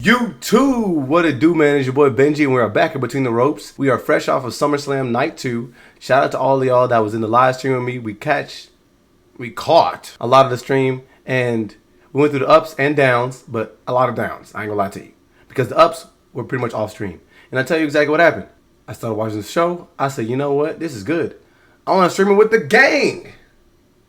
You too! What it do, man? It's your boy Benji, and we are back in Between the Ropes. We are fresh off of SummerSlam Night 2. Shout out to all of y'all that was in the live stream with me. We caught a lot of the stream, and we went through the ups and downs, but a lot of downs. I ain't gonna lie to you. Because the ups were pretty much off stream. And I'll tell you exactly what happened. I started watching the show. I said, you know what? This is good. I want to stream it with the gang!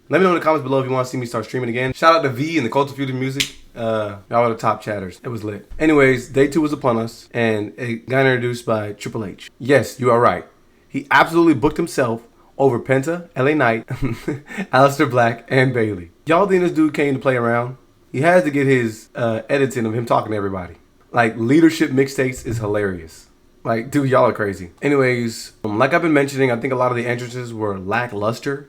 Let me know in the comments below if you want to see me start streaming again. Shout out to V and the Cult of Future Music. Y'all are the top chatters. It was lit. Anyways, day 2 was upon us, and it got introduced by Triple H. Yes, you are right. He absolutely booked himself over Penta, LA Knight, Aleister Black, and Bayley. Y'all think this dude came to play around? He has to get his edits in of him talking to everybody. Like, leadership mixtapes is hilarious. Like, dude, y'all are crazy. Anyways, like I've been mentioning, I think a lot of the entrances were lackluster.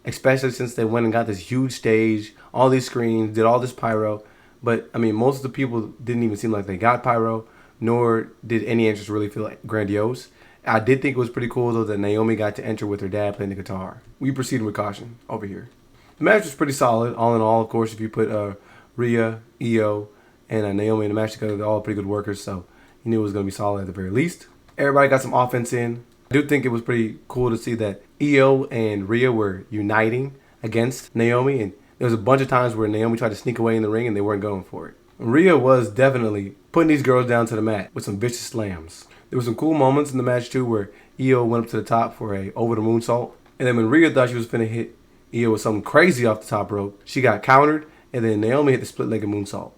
Especially since they went and got this huge stage, all these screens, did all this pyro. But, I mean, most of the people didn't even seem like they got pyro, nor did any entrance really feel like grandiose. I did think it was pretty cool, though, that Naomi got to enter with her dad playing the guitar. We proceeded with caution over here. The match was pretty solid, all in all. Of course, if you put RHEA, Io, and Naomi in the match together, they're all pretty good workers, so you knew it was going to be solid at the very least. Everybody got some offense in. I do think it was pretty cool to see that Io and RHEA were uniting against Naomi, and there was a bunch of times where Naomi tried to sneak away in the ring and they weren't going for it. RHEA was definitely putting these girls down to the mat with some vicious slams. There were some cool moments in the match too where Io went up to the top for a over the moonsault, and then when RHEA thought she was finna hit Io with something crazy off the top rope, she got countered, and then Naomi hit the split-legged moonsault,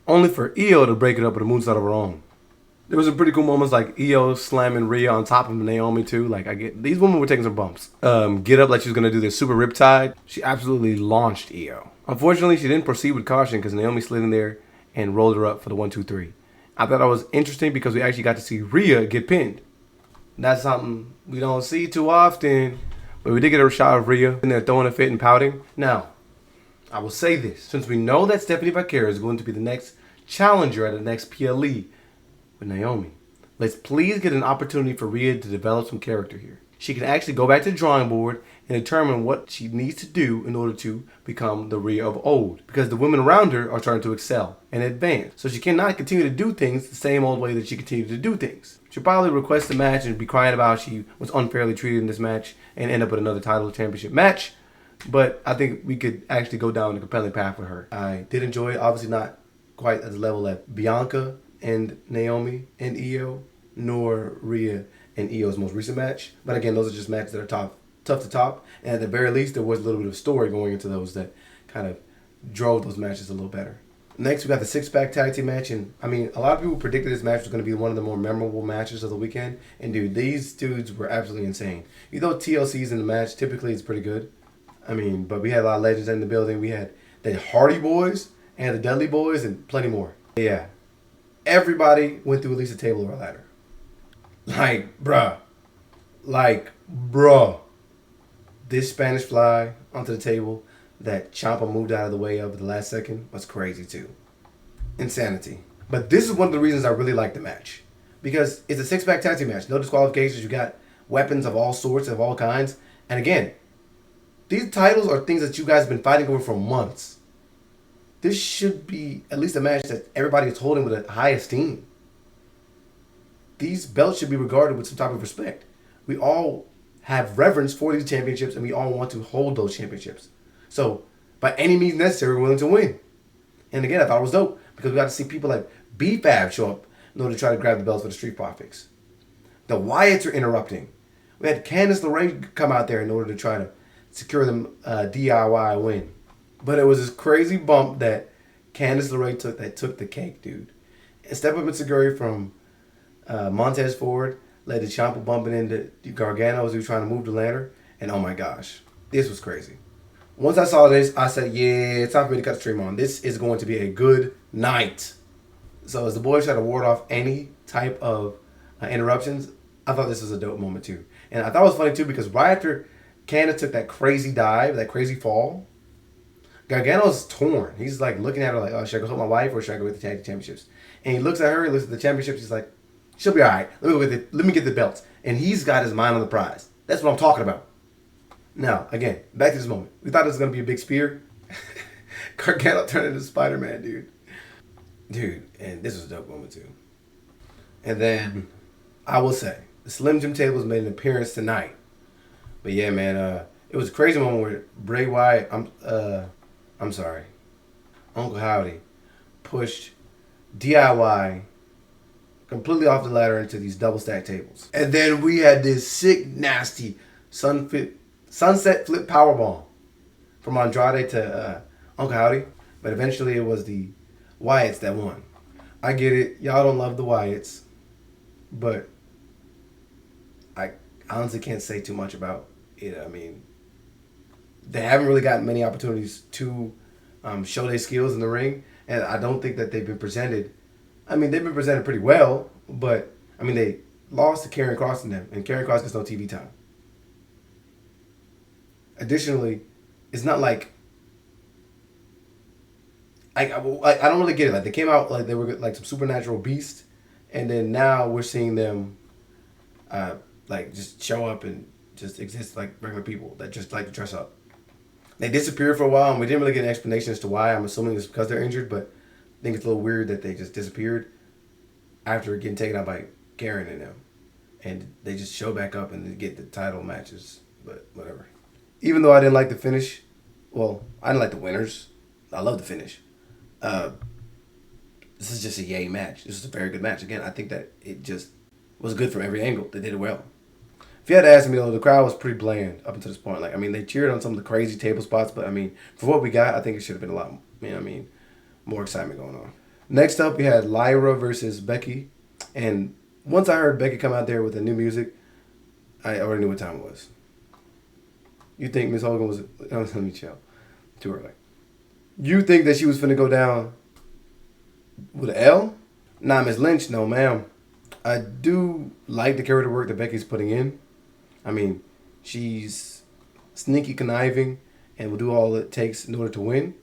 only for Io to break it up with a moonsault of her own. There was some pretty cool moments like Io slamming RHEA on top of Naomi too. Like, I get these women were taking some bumps. Get up like she was gonna do this super riptide. She absolutely launched Io. Unfortunately, she didn't proceed with caution because Naomi slid in there and rolled her up for the 1-2-3. I thought that was interesting because we actually got to see RHEA get pinned. That's something we don't see too often, but we did get a shot of RHEA in there throwing a fit and pouting. Now, I will say this: since we know that Stephanie VALKYRIA is going to be the next challenger at the next PLE with Naomi, let's please get an opportunity for RHEA to develop some character here. She can actually go back to the drawing board and determine what she needs to do in order to become the RHEA of old, because the women around her are starting to excel and advance. So she cannot continue to do things the same old way that she continued to do things. She'll probably request a match and be crying about she was unfairly treated in this match and end up with another title championship match. But I think we could actually go down a compelling path with her. I did enjoy it. Obviously not quite at the level that Bianca and Naomi and Io, nor RHEA and Io's most recent match. But again, those are just matches that are tough to top. And at the very least, there was a little bit of story going into those that kind of drove those matches a little better. Next, we got the six-pack tag team match. And I mean, a lot of people predicted this match was going to be one of the more memorable matches of the weekend. And dude, these dudes were absolutely insane. You know, TLC's in the match, typically it's pretty good. I mean, but we had a lot of legends in the building. We had the Hardy Boys and the Dudley Boys and plenty more. Yeah. Everybody went through at least a table or a ladder. Like, bruh. This Spanish fly onto the table that Ciampa moved out of the way of at the last second was crazy too. Insanity. But this is one of the reasons I really like the match. Because it's a six-pack tag team match. No disqualifications. You got weapons of all sorts, of all kinds. And again, these titles are things that you guys have been fighting over for months. This should be at least a match that everybody is holding with a high esteem. These belts should be regarded with some type of respect. We all have reverence for these championships, and we all want to hold those championships. So, by any means necessary, we're willing to win. And again, I thought it was dope because we got to see people like B-Fab show up in order to try to grab the belts for the Street Profits. The Wyatts are interrupting. We had Candice LeRae come out there in order to try to secure them DIY win. But it was this crazy bump that Candice LeRae took that took the cake, dude. And step up Seguri from Montez Ford led to Ciampa bumping into Gargano as he was trying to move the ladder. And oh my gosh, this was crazy. Once I saw this, I said, yeah, it's time for me to cut the stream on. This is going to be a good night. So as the boys try to ward off any type of interruptions, I thought this was a dope moment too. And I thought it was funny too because right after Candice took that crazy dive, that crazy fall, Gargano's torn. He's like looking at her like, oh, should I go help my wife or should I go with the tag championships? And he looks at her, he looks at the championships, he's like, she'll be all right. Let me get the belts. And he's got his mind on the prize. That's what I'm talking about. Now, again, back to this moment. We thought this was going to be a big spear. Gargano turned into Spider-Man, dude. Dude, and this was a dope moment too. And then I will say the Slim Jim tables made an appearance tonight. But yeah, man, it was a crazy moment where Bray Wyatt, I'm sorry, Uncle Howdy pushed DIY completely off the ladder into these double stack tables. And then we had this sick, nasty sunset flip powerbomb from Andrade to Uncle Howdy. But eventually it was the Wyatts that won. I get it. Y'all don't love the Wyatts. But I honestly can't say too much about it. I mean, they haven't really gotten many opportunities to show their skills in the ring. And I don't think that they've been presented. I mean, they've been presented pretty well. But, I mean, they lost to Karrion Kross and them. And Karrion Kross gets no TV time. Additionally, it's not like... I don't really get it. Like, they came out like they were like some supernatural beast. And then now we're seeing them like just show up and just exist like regular people that just like to dress up. They disappeared for a while and we didn't really get an explanation as to why. I'm assuming it's because they're injured, but I think it's a little weird that they just disappeared after getting taken out by Karen and them. And they just show back up and get the title matches, but whatever. Even though I didn't like the finish, well, I didn't like the winners. I love the finish. This is just a yay match. This is a very good match. Again, I think that it just was good from every angle. They did it well. If you had to ask me, though, the crowd was pretty bland up until this point. Like, I mean, they cheered on some of the crazy table spots, but I mean, for what we got, I think it should have been a lot, more excitement going on. Next up, we had LYRA versus Becky. And once I heard Becky come out there with the new music, I already knew what time it was. You think Miss Hogan was... Let me chill. Too early. You think that she was finna go down with an L? Nah, Miss Lynch, no ma'am. I do like the character work that Becky's putting in. I mean, she's sneaky conniving and will do all it takes in order to win,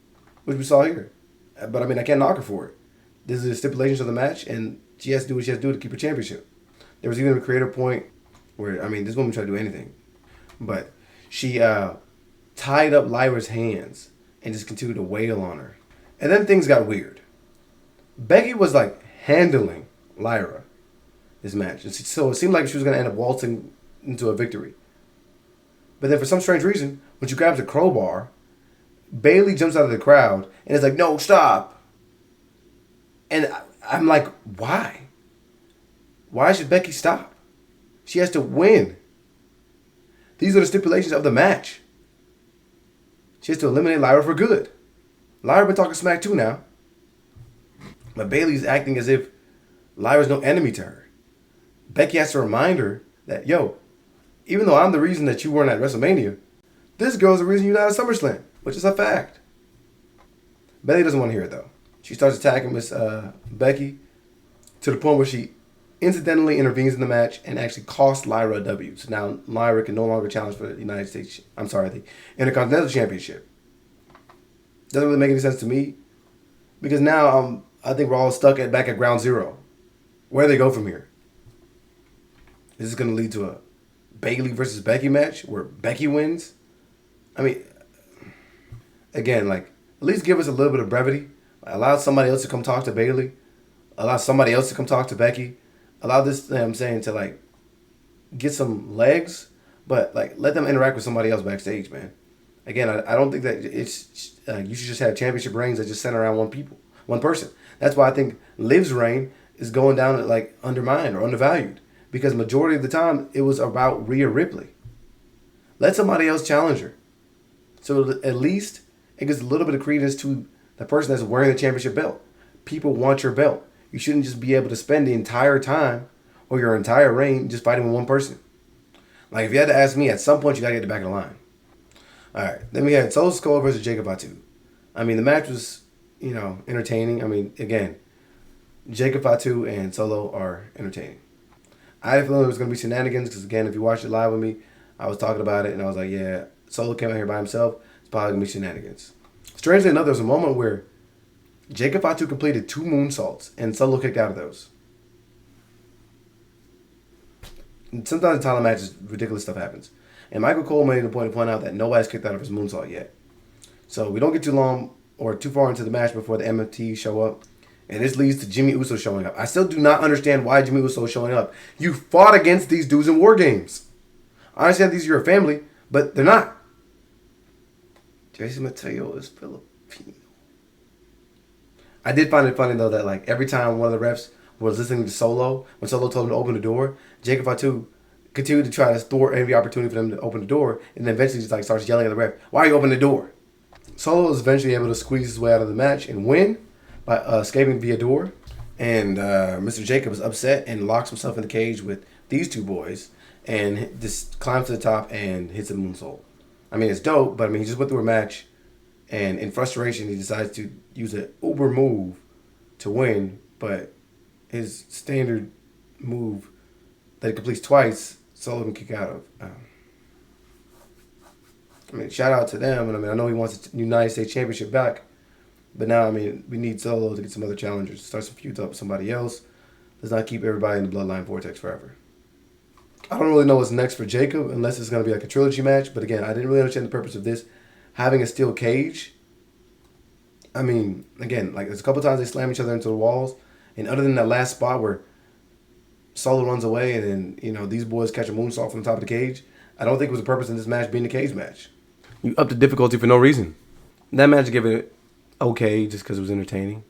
which we saw here. But I mean, I can't knock her for it. This is the stipulations of the match, and she has to do what she has to do to keep her championship. There was even a creative point where, I mean, this woman tried to do anything. But she tied up Lyra's hands and just continued to wail on her. And then things got weird. Becky was like handling Lyra this match. So it seemed like she was going to end up waltzing into a victory. But then for some strange reason, when she grabs a crowbar, Bayley jumps out of the crowd and is like, no, stop. And I'm like, why? Why should Becky stop? She has to win. These are the stipulations of the match. She has to eliminate Lyra for good. Lyra been talking smack too now. But Bayley's acting as if Lyra's no enemy to her. Becky has to remind her that, yo, even though I'm the reason that you weren't at WrestleMania, this girl's the reason you're not at SummerSlam, which is a fact. Bayley doesn't want to hear it, though. She starts attacking Miss Becky to the point where she incidentally intervenes in the match and actually costs Lyra a W. So now Lyra can no longer challenge for the the Intercontinental Championship. Doesn't really make any sense to me because now I think we're all stuck back at ground zero. Where do they go from here? Is this going to lead to a Bayley versus Becky match where Becky wins? I mean, again, like, at least give us a little bit of brevity. Allow somebody else to come talk to Bayley. Allow somebody else to come talk to Becky. Allow this, to, like, get some legs. But, like, let them interact with somebody else backstage, man. Again, I don't think that it's you should just have championship reigns that just center around one person. That's why I think Liv's reign is going down, like, undermined or undervalued. Because majority of the time, it was about Rhea Ripley. Let somebody else challenge her. So at least it gives a little bit of credence to the person that's wearing the championship belt. People want your belt. You shouldn't just be able to spend the entire time or your entire reign just fighting with one person. Like, if you had to ask me, at some point, you got to get the back of the line. All right. Then we had SIKOA versus Jacob FATU. I mean, the match was, entertaining. I mean, again, Jacob FATU and Solo are entertaining. I had a feeling there was going to be shenanigans because, again, if you watched it live with me, I was talking about it, and I was like, yeah, Solo came out here by himself. It's probably going to be shenanigans. Strangely enough, there was a moment where Jacob FATU completed 2 moonsaults, and Solo kicked out of those. And sometimes in title matches, ridiculous stuff happens. And Michael Cole made a point to point out that nobody's kicked out of his moonsault yet. So we don't get too long or too far into the match before the MFT show up. And this leads to Jimmy Uso showing up. I still do not understand why Jimmy Uso is showing up. You fought against these dudes in War Games. I understand these are your family, but they're not. Jason Mateo is Filipino. I did find it funny, though, that like every time one of the refs was listening to Solo, when Solo told him to open the door, Jacob Fatu continued to try to thwart every opportunity for them to open the door, and then eventually just like starts yelling at the ref, "Why are you opening the door?" Solo was eventually able to squeeze his way out of the match and win by escaping via door. And Mr. Jacob is upset and locks himself in the cage with these two boys and just climbs to the top and hits a moonsault. I mean, it's dope, but I mean, he just went through a match, and in frustration, he decides to use an uber move to win, but his standard move that he completes twice, Solo can kick out of. I mean, shout out to them, and I mean, I know he wants the United States Championship back, but now, I mean, we need Solo to get some other challengers, start some feuds up with somebody else. Let's not keep everybody in the Bloodline Vortex forever. I don't really know what's next for Jacob, unless it's going to be like a trilogy match, but again, I didn't really understand the purpose of this. Having a steel cage, I mean, again, like there's a couple times they slam each other into the walls, and other than that last spot where Solo runs away and then, you know, these boys catch a moonsault from the top of the cage, I don't think it was the purpose of this match being a cage match. You upped the difficulty for no reason. That match, gave it okay just because it was entertaining.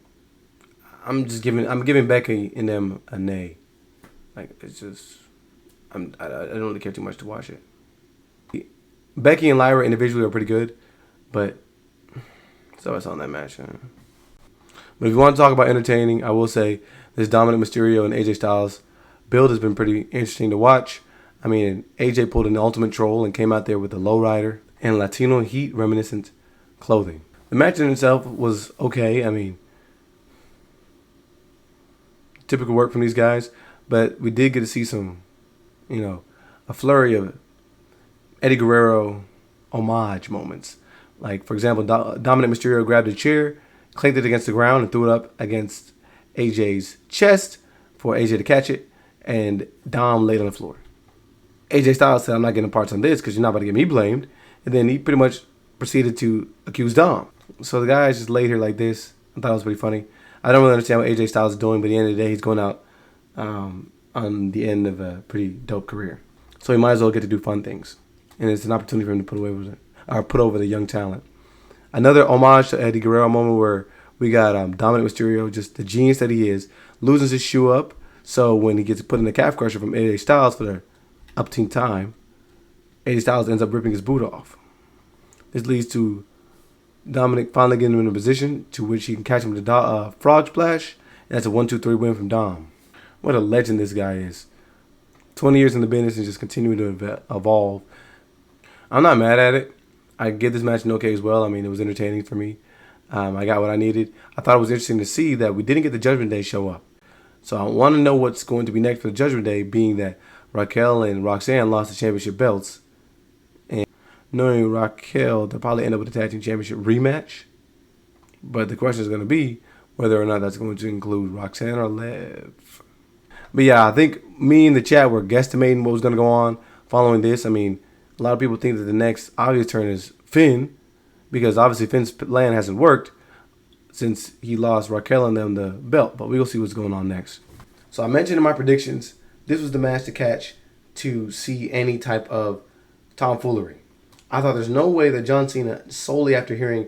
I'm giving Becky and them a nay. Like, it's just, I don't really care too much to watch it. Becky and Lyra individually are pretty good, but so I saw in that match. But if you want to talk about entertaining, I will say this Dominik Mysterio and AJ Styles build has been pretty interesting to watch. I mean, AJ pulled an ultimate troll and came out there with a lowrider and Latino Heat reminiscent clothing. The match in itself was okay. I mean, typical work from these guys, but we did get to see some, you know, a flurry of Eddie Guerrero homage moments. Like, for example, Dominik Mysterio grabbed a chair, clanked it against the ground, and threw it up against AJ's chest for AJ to catch it, and Dom laid on the floor. AJ Styles said, "I'm not getting parts on this because you're not about to get me blamed." And then he pretty much proceeded to accuse Dom. So the guys just laid here like this. I thought it was pretty funny. I don't really understand what AJ Styles is doing, but at the end of the day, he's going out on the end of a pretty dope career. So he might as well get to do fun things. And it's an opportunity for him to put over the young talent. Another homage to Eddie Guerrero moment where we got Dominik Mysterio, just the genius that he is, loses his shoe up. So when he gets put in the calf crusher from AJ Styles for the upteen time, AJ Styles ends up ripping his boot off. This leads to Dominik finally getting him in a position to which he can catch him with a frog splash. And that's a 1-2-3 win from Dom. What a legend this guy is. 20 years in the business and just continuing to evolve. I'm not mad at it. I give this match an okay as well. I mean, it was entertaining for me. I got what I needed. I thought it was interesting to see that we didn't get the Judgment Day show up. So I want to know what's going to be next for the Judgment Day, being that Raquel and Roxanne lost the championship belts. And knowing Raquel, they'll probably end up with a tag team championship rematch. But the question is going to be whether or not that's going to include Roxanne or Liv. But yeah, I think me and the chat were guesstimating what was going to go on following this. I mean, a lot of people think that the next obvious turn is Finn, because obviously Finn's plan hasn't worked since he lost Raquel and them the belt. But we'll see what's going on next. So I mentioned in my predictions, this was the match to catch to see any type of tomfoolery. I thought there's no way that John Cena, solely after hearing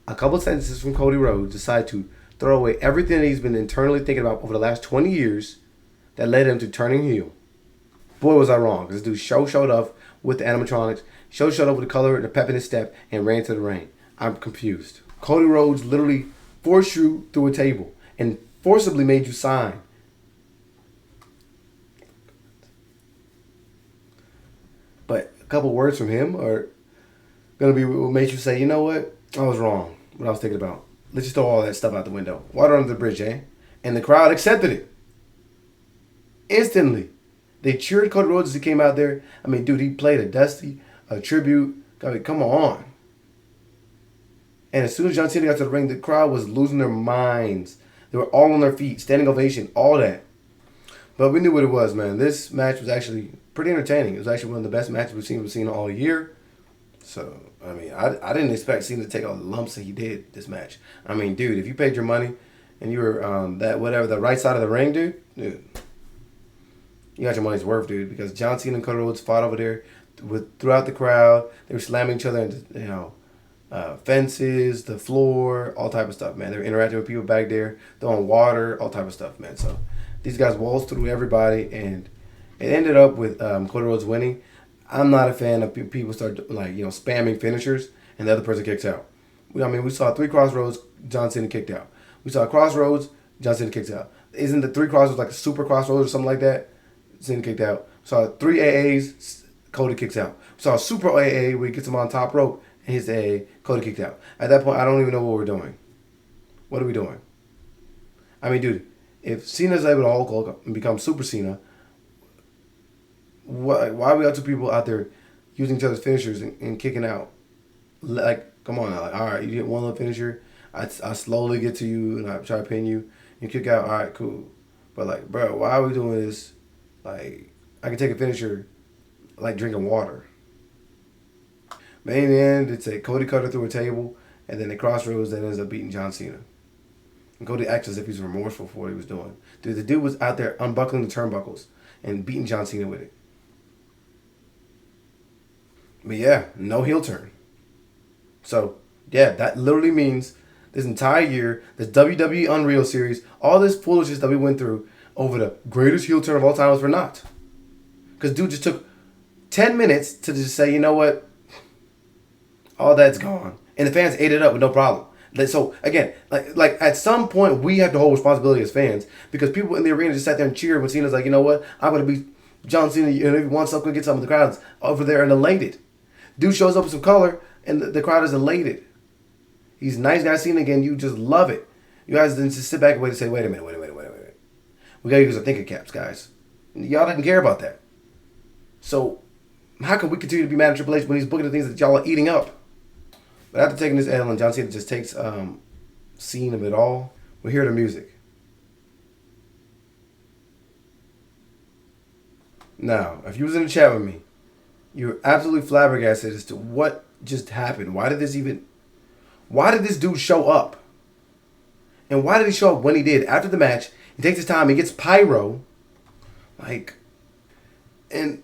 a couple sentences from Cody Rhodes, decided to throw away everything that he's been internally thinking about over the last 20 years that led him to turning heel. Boy, was I wrong. Because this dude showed up with the animatronics, showed up with the color, the pep in his step, and ran to the ring. I'm confused. Cody Rhodes literally forced you through a table and forcibly made you sign. But a couple words from him are going to be what makes you say, you know what? I was wrong. What I was thinking about. Let's just throw all that stuff out the window. Water under the bridge, eh? And the crowd accepted it. Instantly. They cheered Cody Rhodes as he came out there. I mean, dude, he played a Dusty, a tribute. I mean, come on. And as soon as John Cena got to the ring, the crowd was losing their minds. They were all on their feet, standing ovation, all that. But we knew what it was, man. This match was actually pretty entertaining. It was actually one of the best matches we've seen all year. So, I mean, I didn't expect Cena to take all the lumps that he did this match. I mean, dude, if you paid your money and you were that whatever the right side of the ring, dude, you got your money's worth, dude. Because John Cena and Cody Rhodes fought over there throughout the crowd. They were slamming each other into fences, the floor, all type of stuff, man. They were interacting with people back there, throwing water, all type of stuff, man. So these guys waltzed through everybody, and it ended up with Cody Rhodes winning. I'm not a fan of people start spamming finishers and the other person kicks out. We saw 3 crossroads, John Cena kicked out. We saw crossroads, John Cena kicks out. Isn't the 3 crossroads like a super crossroads or something like that? Cena kicked out. We saw 3 AAs, Cody kicks out. We saw a super AA where he gets him on top rope and his AA, Cody kicked out. At that point, I don't even know what we're doing. What are we doing? I mean, dude, if Cena's able to Hulk and become Super Cena, why we got 2 people out there using each other's finishers and kicking out? Like, come on now. Like, all right, you get one little finisher. I slowly get to you and I try to pin you. You kick out. All right, cool. But like, bro, why are we doing this? Like, I can take a finisher like drinking water. But in the end, it's a Cody cutter through a table, and then the crossroads that ends up beating John Cena. And Cody acts as if he's remorseful for what he was doing. Dude, the dude was out there unbuckling the turnbuckles and beating John Cena with it. But yeah, no heel turn. So, yeah, that literally means this entire year, this WWE Unreal series, all this foolishness that we went through over the greatest heel turn of all time was for naught. Because dude just took 10 minutes to just say, you know what? All that's gone. And the fans ate it up with no problem. So, again, like at some point, we have the whole responsibility as fans. Because people in the arena just sat there and cheered when Cena's like, you know what? I'm going to be John Cena. And if he wants something, get some of the crowds over there and elated. Dude shows up with some color, and the crowd is elated. He's a nice guy Cena again. You just love it. You guys didn't just sit back and wait and say, wait a minute. We got to use our thinking caps, guys. Y'all didn't care about that. So, how can we continue to be mad at Triple H when he's booking the things that y'all are eating up? But after taking this L and John Cena just takes scene of it all, we hear the music. Now, if you was in the chat with me, you're absolutely flabbergasted as to what just happened. Why did this dude show up? And why did he show up when he did? After the match, he takes his time, he gets pyro. And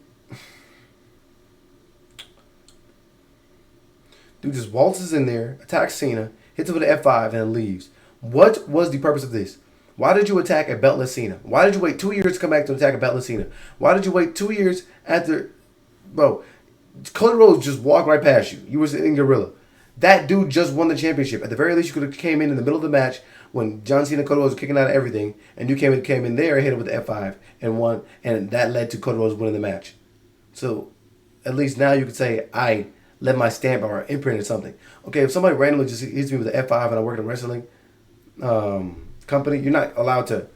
dude just waltzes in there, attacks Cena, hits him with an F5, and then leaves. What was the purpose of this? Why did you attack a beltless Cena? Why did you wait 2 years to come back to attack a beltless Cena? Why did you wait 2 years after... Bro, Cody Rhodes just walked right past you. You were in Gorilla. That dude just won the championship. At the very least, you could have came in the middle of the match when John Cena and Cody Rhodes were kicking out of everything, and you came in there and hit him with the F5 and won, and that led to Cody Rhodes winning the match. So, at least now you could say, I left my stamp or imprint or something. Okay, if somebody randomly just hits me with the F5 and I work in a wrestling company, you're not allowed to...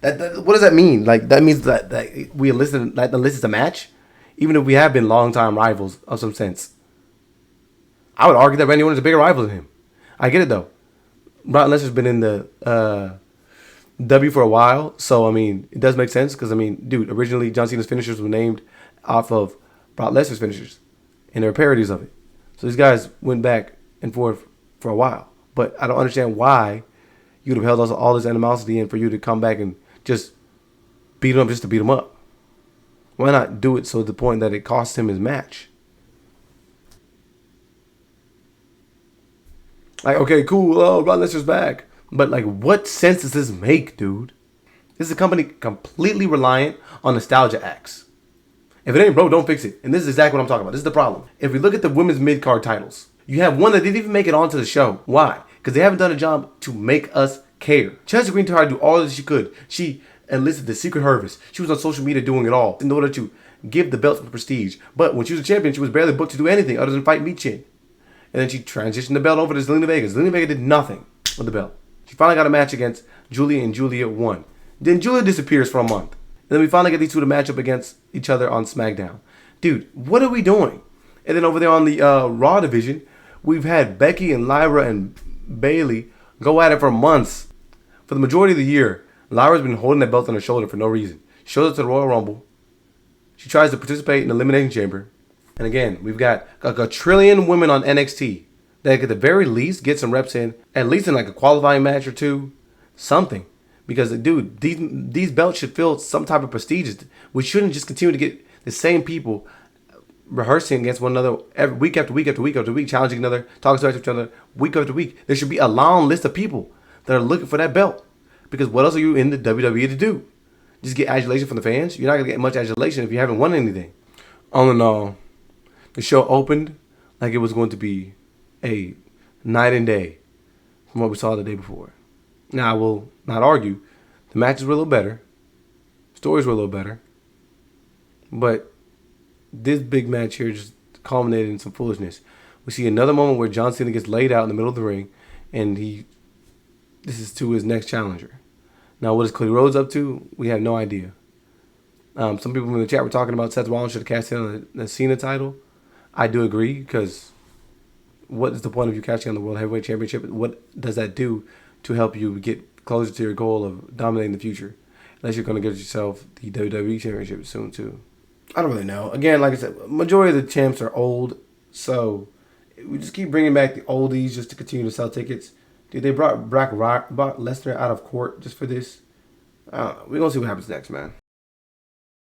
What does that mean? Like, that means that we enlisted a match? Even if we have been long-time rivals of some sense. I would argue that Randy Orton's a bigger rival than him. I get it, though. Brock Lesnar's been in the W for a while. So, I mean, it does make sense. Because, I mean, dude, originally John Cena's finishers were named off of Brock Lesnar's finishers. And there were parodies of it. So, these guys went back and forth for a while. But I don't understand why you would have held all this animosity in for you to come back and just beat him up just to beat him up. Why not do it so to the point that it cost him his match? Like, okay, cool. Oh, Brock Lesnar's back. But, like, what sense does this make, dude? This is a company completely reliant on nostalgia acts. If it ain't broke, don't fix it. And this is exactly what I'm talking about. This is the problem. If we look at the women's mid-card titles, you have one that didn't even make it onto the show. Why? Because they haven't done a job to make us care. Chelsea Green tried to do all that she could. She enlisted the Secret Harvest. She was on social media doing it all in order to give the belt some prestige. But when she was a champion, she was barely booked to do anything other than fight Michin. And then she transitioned the belt over to Zelina Vega. Zelina Vega did nothing with the belt. She finally got a match against Julia, and Julia won. Then Julia disappears for a month. And then we finally get these two to match up against each other on SmackDown. Dude, what are we doing? And then over there on the Raw division, we've had Becky and Lyra and Bayley go at it for months. For the majority of the year, Lyra's been holding that belt on her shoulder for no reason. She shows up to the Royal Rumble. She tries to participate in the Elimination Chamber. And again, we've got a trillion women on NXT that at the very least get some reps in, at least in like a qualifying match or two. something. Because, dude, these belts should feel some type of prestige. We shouldn't just continue to get the same people rehearsing against one another every week after week after week after week, challenging each other, talking to each other week after week. There should be a long list of people that are looking for that belt. Because what else are you in the WWE to do? Just get adulation from the fans? You're not going to get much adulation if you haven't won anything. All in all, the show opened like it was going to be a night and day from what we saw the day before. Now, I will not argue. The matches were a little better. Stories were a little better. But this big match here just culminated in some foolishness. We see another moment where John Cena gets laid out in the middle of the ring, and this is to his next challenger. Now, what is Cody Rhodes up to? We have no idea. Some people in the chat were talking about Seth Rollins should have cast in on the CENA title. I do agree, because what is the point of you catching on the World Heavyweight Championship? What does that do to help you get closer to your goal of dominating the future? Unless you're going to get yourself the WWE Championship soon, too. I don't really know. Again, like I said, majority of the champs are old, so we just keep bringing back the oldies just to continue to sell tickets. Dude, they brought Lesnar out of court just for this. We're going to see what happens next, man.